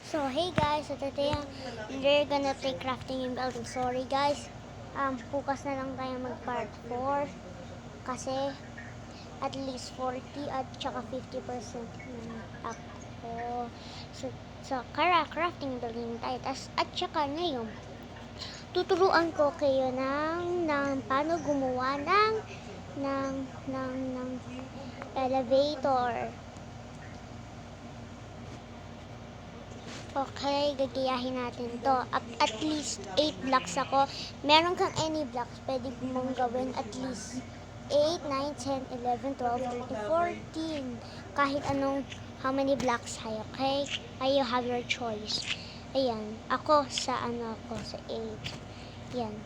So hey guys, so today we're gonna play crafting and building. Sorry guys, focus na lang tayo mag part 4 kasi at least 40 at saka 50% yung ako. So crafting and building tayo. At saka ngayon, tuturuan ko kayo ng paano gumawa ng elevator. Okay, gagayahin natin to. At least 8 blocks ako. Meron kang any blocks, pwede mong gawin at least 8, 9, 10, 11, 12, 13, 14. Kahit anong, how many blocks hay, okay? You have your choice. Ayan, ako sa sa 8. Yan.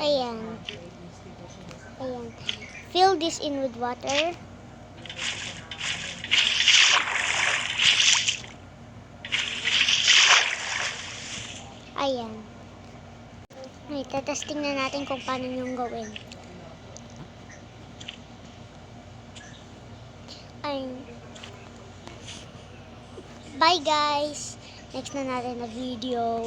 Ayan. Ayan. Fill this in with water. Ayan. Ay, tatesting na natin kung paano yung gawin. Ay. Bye guys! Next na natin na video.